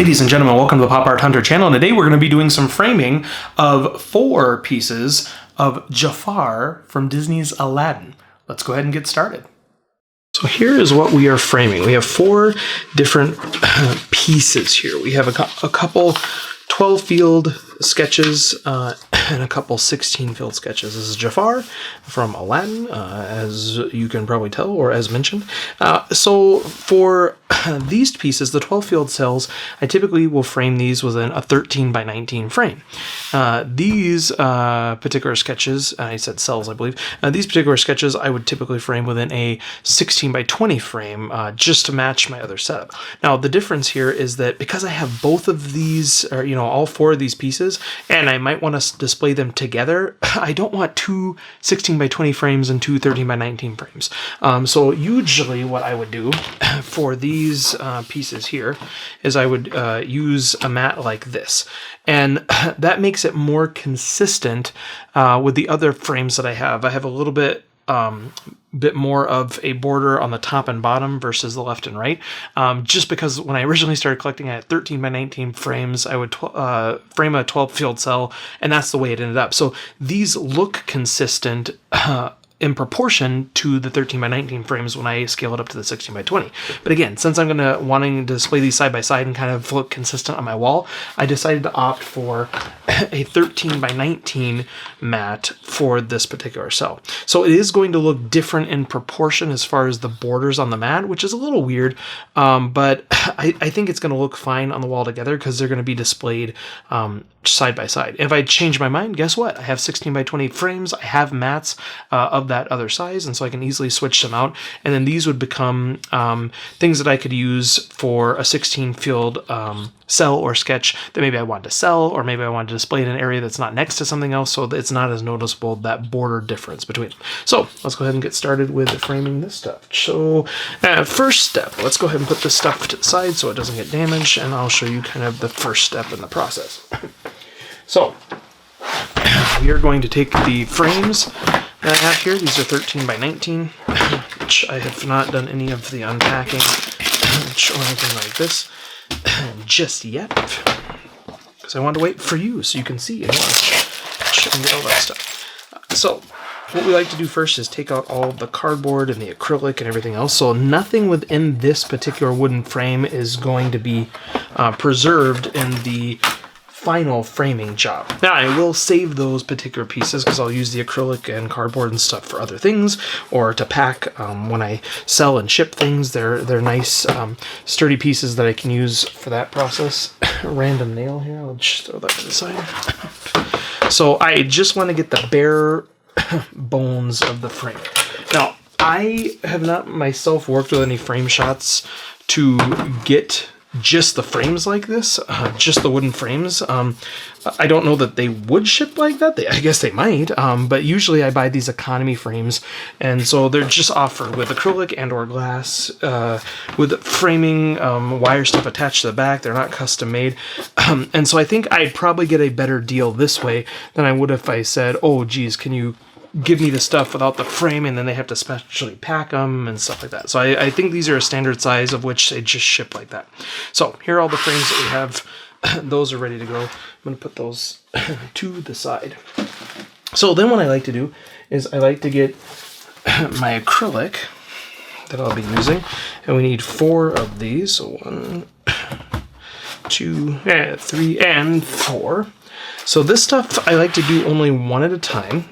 Ladies and gentlemen, welcome to the Pop Art Hunter channel. And today we're going to be doing some framing of 4 pieces of Jafar from Disney's Aladdin. Let's go ahead and get started. So here is what we are framing. We have 4 different pieces here. We have a couple 12-field sketches and a couple 16-field sketches. This is Jafar from Aladdin, as you can probably tell, or as mentioned. So for these pieces, the 12-field cells, I typically will frame these within a 13 by 19 frame. These particular sketches, I said cells, I believe, these particular sketches I would typically frame within a 16 by 20 frame just to match my other setup. Now, the difference here is that because I have both of these, or all 4 of these pieces, and I might want to display them together, I don't want 2 16 by 20 frames and 2 13 by 19 frames. So usually what I would do for these pieces here is I would use a mat like this. And that makes it more consistent with the other frames that I have. I have a little bit more of a border on the top and bottom versus the left and right. Just because when I originally started collecting, I had 13 by 19 frames. I would frame a 12-field cell, and that's the way it ended up. So these look consistent in proportion to the 13 by 19 frames when I scale it up to the 16 by 20. But again, since I'm wanting to display these side by side and kind of look consistent on my wall, I decided to opt for a 13 by 19 mat for this particular cell. So it is going to look different in proportion as far as the borders on the mat, which is a little weird, but I think it's going to look fine on the wall together because they're going to be displayed side by side. If I change my mind, guess what? I have 16 by 20 frames. I have mats of that other size, and so I can easily switch them out. And then these would become things that I could use for a 16-field cell or sketch that maybe I want to sell, or maybe I want to display in an area that's not next to something else, so that it's not as noticeable, that border difference between them. So let's go ahead and get started with framing this stuff. So first step, let's go ahead and put this stuff to the side so it doesn't get damaged, and I'll show you kind of the first step in the process. So we are going to take the frames that I have here. These are 13 by 19, which I have not done any of the unpacking or anything like this just yet, because I want to wait for you so you can see and watch and get all that stuff. So what we like to do first is take out all the cardboard and the acrylic and everything else. So nothing within this particular wooden frame is going to be preserved in the final framing job. Now, I will save those particular pieces because I'll use the acrylic and cardboard and stuff for other things, or to pack when I sell and ship things. They're nice, sturdy pieces that I can use for that process. Random nail here. I'll just throw that to the side. So I just want to get the bare bones of the frame. Now, I have not myself worked with any frame shots to get just the frames like this, just the wooden frames. I don't know that they would ship like that. I guess they might, but usually I buy these economy frames, and so they're just offered with acrylic and or glass, with framing, wire stuff attached to the back. They're not custom made, and so I think I'd probably get a better deal this way than I would if I said, oh geez, can you give me the stuff without the frame, and then they have to specially pack them and stuff like that. So I think these are a standard size of which they just ship like that. So here are all the frames that we have. Those are ready to go. I'm going to put those to the side. So then what I like to do is I like to get my acrylic that I'll be using, and we need 4 of these. So 1, 2, 3, and 4. So this stuff I like to do only one at a time,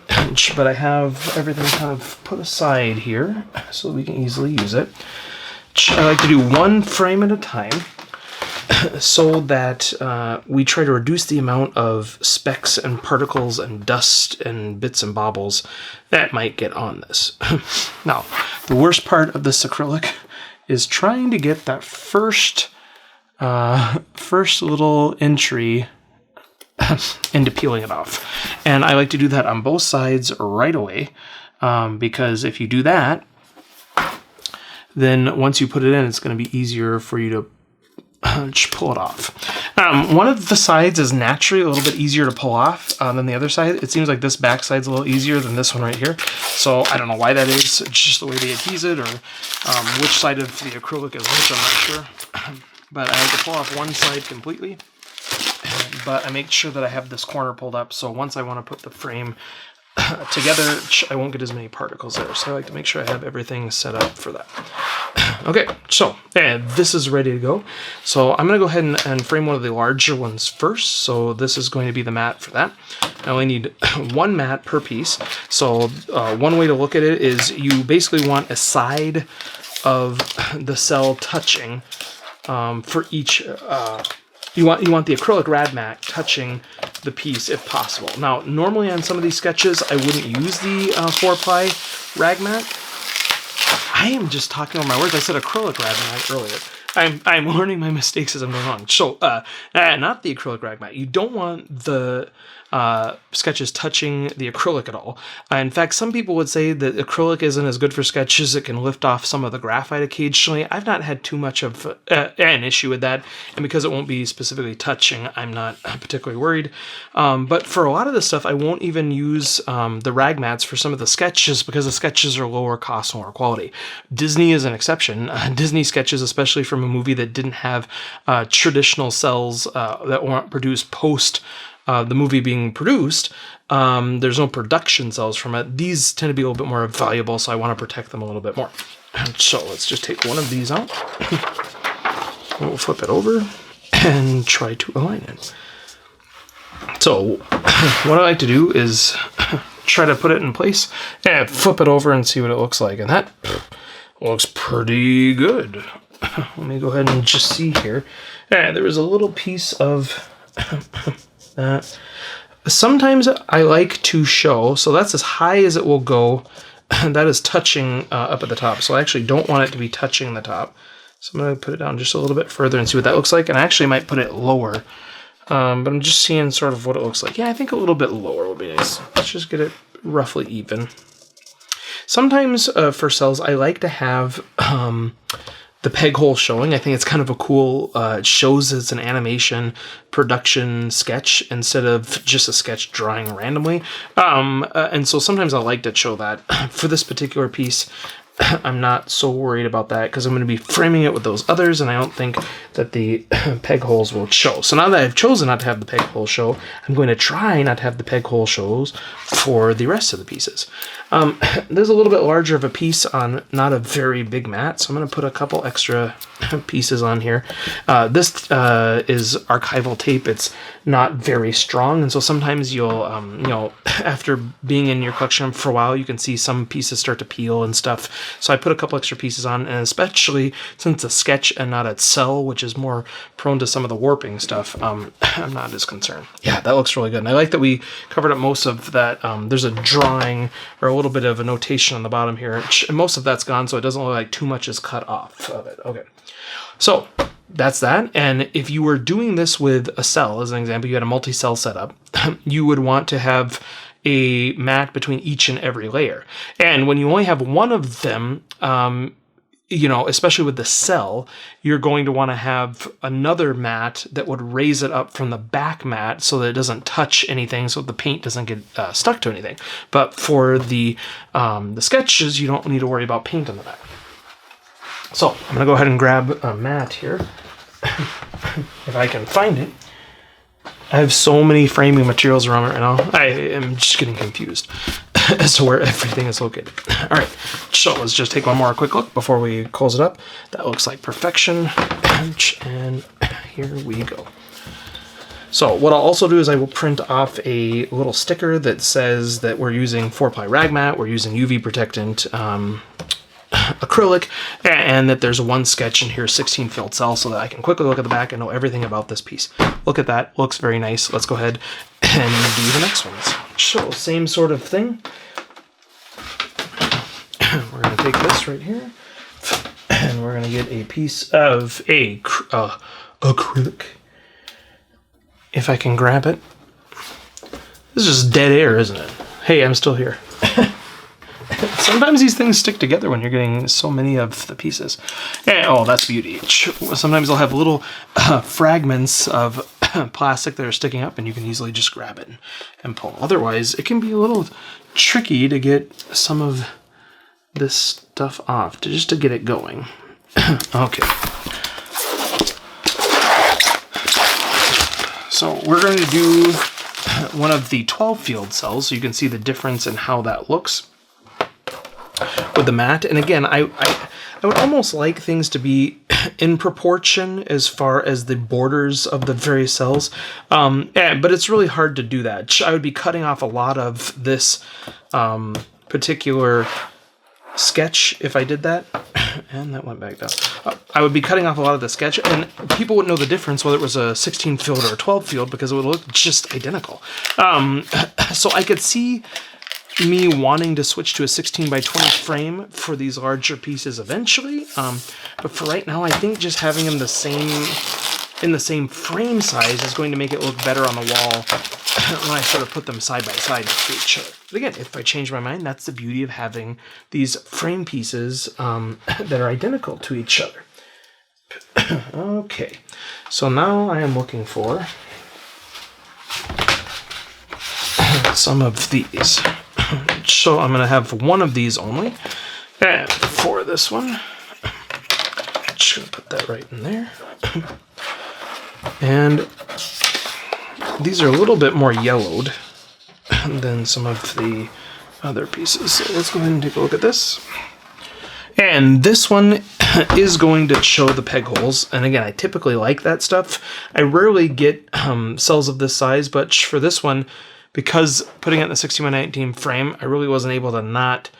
but I have everything kind of put aside here so we can easily use it. I like to do 1 frame at a time so that we try to reduce the amount of specks and particles and dust and bits and bobbles that might get on this. Now, the worst part of this acrylic is trying to get that first little entry into peeling it off. And I like to do that on both sides right away, because if you do that, then once you put it in, it's going to be easier for you to just pull it off. One of the sides is naturally a little bit easier to pull off than the other side. It seems like this back side's a little easier than this one right here. So I don't know why that is. It's just the way they adhese it, or which side of the acrylic is which, I'm not sure. but I like to pull off one side completely, but I make sure that I have this corner pulled up, so once I want to put the frame together, I won't get as many particles there. So I like to make sure I have everything set up for that. Okay, so this is ready to go. So I'm going to go ahead and frame one of the larger ones first. So this is going to be the mat for that. I only need one mat per piece. So one way to look at it is you basically want a side of the cell touching for each. You want the acrylic rad mat touching the piece if possible. Now, normally on some of these sketches, I wouldn't use the 4-ply rag mat. I am just talking over my words. I said acrylic rag mat earlier. I'm learning my mistakes as I'm going along. So, not the acrylic rag mat. You don't want the sketches touching the acrylic at all. In fact, some people would say that acrylic isn't as good for sketches. It can lift off some of the graphite occasionally. I've not had too much of an issue with that, and because it won't be specifically touching, I'm not particularly worried. But for a lot of the stuff, I won't even use the rag mats for some of the sketches because the sketches are lower cost and lower quality. Disney is an exception. Disney sketches, especially from a movie that didn't have traditional cells that weren't produced post the movie being produced, there's no production cells from it. These tend to be a little bit more valuable, so I want to protect them a little bit more. So let's just take one of these out. We'll flip it over and try to align it. So what I like to do is try to put it in place and flip it over and see what it looks like. And that looks pretty good. Let me go ahead and just see here. There was a little piece of... sometimes I like to show, so that's as high as it will go. That is touching up at the top, so I actually don't want it to be touching the top. So I'm going to put it down just a little bit further and see what that looks like, and I actually might put it lower. But I'm just seeing sort of what it looks like. Yeah, I think a little bit lower would be nice. Let's just get it roughly even. Sometimes for cells, I like to have... the peg hole showing. I think it's kind of a cool, it shows it's an animation production sketch instead of just a sketch drawing randomly. And so sometimes I like to show that. For this particular piece, I'm not so worried about that because I'm going to be framing it with those others, and I don't think that the peg holes will show. So now that I've chosen not to have the peg hole show, I'm going to try not to have the peg hole shows for the rest of the pieces. There's a little bit larger of a piece on not a very big mat, so I'm going to put a couple extra pieces on here. This is archival tape. It's not very strong, and so sometimes you'll, after being in your collection for a while, you can see some pieces start to peel and stuff. So I put a couple extra pieces on, and especially since it's a sketch and not a cell, which is more prone to some of the warping stuff, I'm not as concerned. Yeah, that looks really good. And I like that we covered up most of that. There's a drawing or a little bit of a notation on the bottom here. And most of that's gone, so it doesn't look like too much is cut off of it. Okay. So that's that. And if you were doing this with a cell, as an example, you had a multi-cell setup, you would want to have a mat between each and every layer. And when you only have one of them, especially with the cell, you're going to want to have another mat that would raise it up from the back mat so that it doesn't touch anything, so the paint doesn't get stuck to anything. But for the sketches, you don't need to worry about paint on the back. So I'm going to go ahead and grab a mat here, if I can find it. I have so many framing materials around right now. I am just getting confused as to where everything is located. All right, so let's just take one more quick look before we close it up. That looks like perfection, and here we go. So what I'll also do is I will print off a little sticker that says that we're using 4-ply rag mat, we're using UV protectant acrylic, and that there's one sketch in here, 16 filled cell, so that I can quickly look at the back and know everything about this piece. Look at that, looks very nice. Let's go ahead and do the next ones. So same sort of thing. We're going to take this right here, and we're going to get a piece of acrylic. If I can grab it. This is just dead air, isn't it? Hey, I'm still here. Sometimes these things stick together when you're getting so many of the pieces. And, oh, that's beauty. Sometimes they'll have little fragments of plastic that are sticking up, and you can easily just grab it and pull. Otherwise, it can be a little tricky to get some of this stuff off, just to get it going. Okay. so we're going to do one of the 12 field cells, so you can see the difference in how that looks with the mat. And again, I would almost like things to be in proportion as far as the borders of the various cells, but it's really hard to do that. I would be cutting off a lot of this particular sketch if I did that. And that went back down. I would be cutting off a lot of the sketch, and people wouldn't know the difference whether it was a 16 field or a 12 field because it would look just identical. So I could see me wanting to switch to a 16 by 20 frame for these larger pieces eventually, but for right now I think just having them in the same frame size is going to make it look better on the wall when I sort of put them side by side next to each other. But again, if I change my mind, that's the beauty of having these frame pieces that are identical to each other. Okay, so now I am looking for some of these. So I'm going to have one of these only. And for this one, just going to put that right in there. And these are a little bit more yellowed than some of the other pieces. So let's go ahead and take a look at this. And this one is going to show the peg holes. And again, I typically like that stuff. I rarely get cells of this size, but for this one, because putting it in the 16x19 frame, I really wasn't able to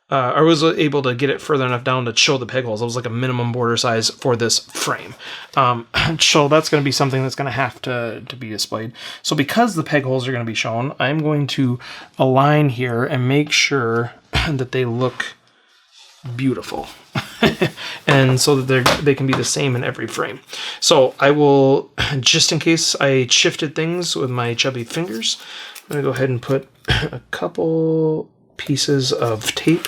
I was able to get it further enough down to show the peg holes. It was like a minimum border size for this frame. So that's going to be something that's going to have to be displayed. So because the peg holes are going to be shown, I'm going to align here and make sure that they look beautiful. And so that they can be the same in every frame. So I will, just in case I shifted things with my chubby fingers, I'm going to go ahead and put a couple pieces of tape.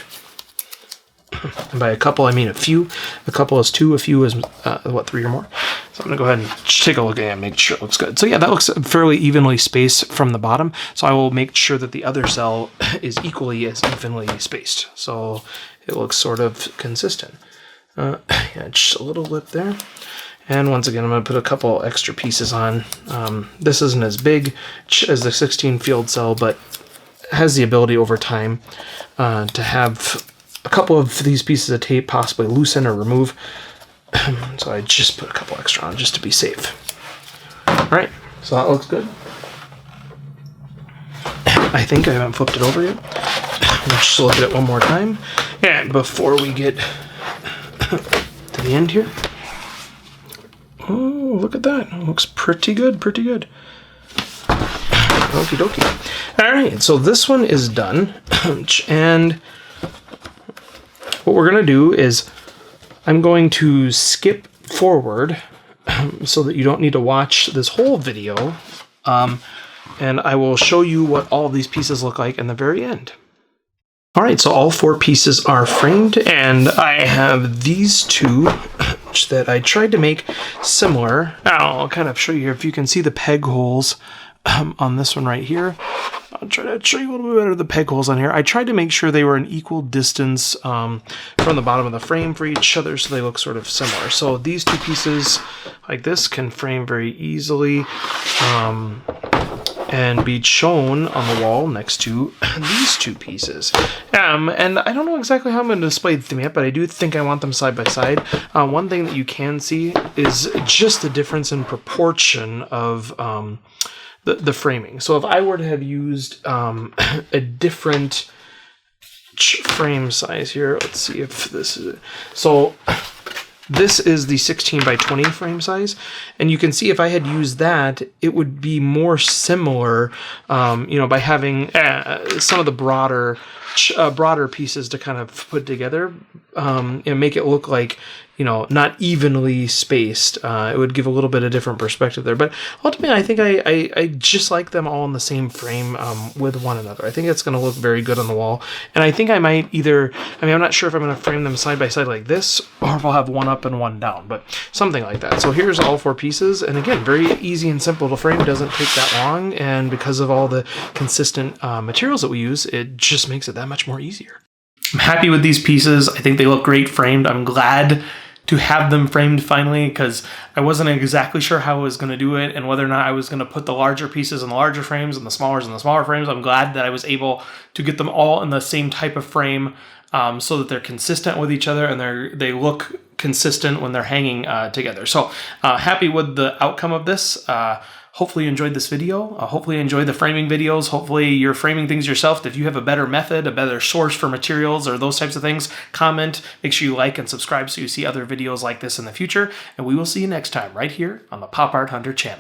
And by a couple, I mean a few. A couple is 2, a few is, 3 or more. So I'm going to go ahead and take a look at it and make sure it looks good. So yeah, that looks fairly evenly spaced from the bottom. So I will make sure that the other cell is equally as evenly spaced. So it looks sort of consistent. Yeah, just a little lip there. And once again, I'm going to put a couple extra pieces on. This isn't as big as the 16 field cell, but has the ability over time to have a couple of these pieces of tape possibly loosen or remove. So I just put a couple extra on just to be safe. All right, so that looks good. I think I haven't flipped it over yet. Let's just look at it one more time. And before we get to the end here. Oh, look at that. It looks pretty good, pretty good. Okie dokie. All right, so this one is done. And what we're going to do is I'm going to skip forward so that you don't need to watch this whole video. And I will show you what all of these pieces look like in the very end. All right, so all 4 pieces are framed, and I have these 2 that I tried to make similar. I'll kind of show you here if you can see the peg holes on this one right here. I'll try to show you a little bit better the peg holes on here. I tried to make sure they were an equal distance from the bottom of the frame for each other so they look sort of similar. So these 2 pieces like this can frame very easily and be shown on the wall next to these 2 pieces. And I don't know exactly how I'm going to display them yet, but I do think I want them side by side. One thing that you can see is just the difference in proportion of the framing. So if I were to have used a different frame size here, let's see if this is it. So this is the 16 by 20 frame size, and you can see if I had used that, it would be more similar, by having some of the broader pieces to kind of put together and make it look like, not evenly spaced. It would give a little bit of different perspective there. But ultimately, I think I just like them all in the same frame with one another. I think it's going to look very good on the wall. And I think I might I'm not sure if I'm going to frame them side by side like this, or if I'll have one up and one down, but something like that. So here's all 4 pieces. And again, very easy and simple to frame. It doesn't take that long. And because of all the consistent materials that we use, it just makes it that much more easier. I'm happy with these pieces. I think they look great framed. I'm glad to have them framed finally, because I wasn't exactly sure how I was going to do it and whether or not I was going to put the larger pieces in the larger frames and the smaller in the smaller frames. I'm glad that I was able to get them all in the same type of frame, so that they're consistent with each other and they look consistent when they're hanging together. So happy with the outcome of this. Hopefully you enjoyed this video. Hopefully you enjoyed the framing videos. Hopefully you're framing things yourself. If you have a better method, a better source for materials or those types of things, comment. Make sure you like and subscribe so you see other videos like this in the future. And we will see you next time right here on the Pop Art Hunter channel.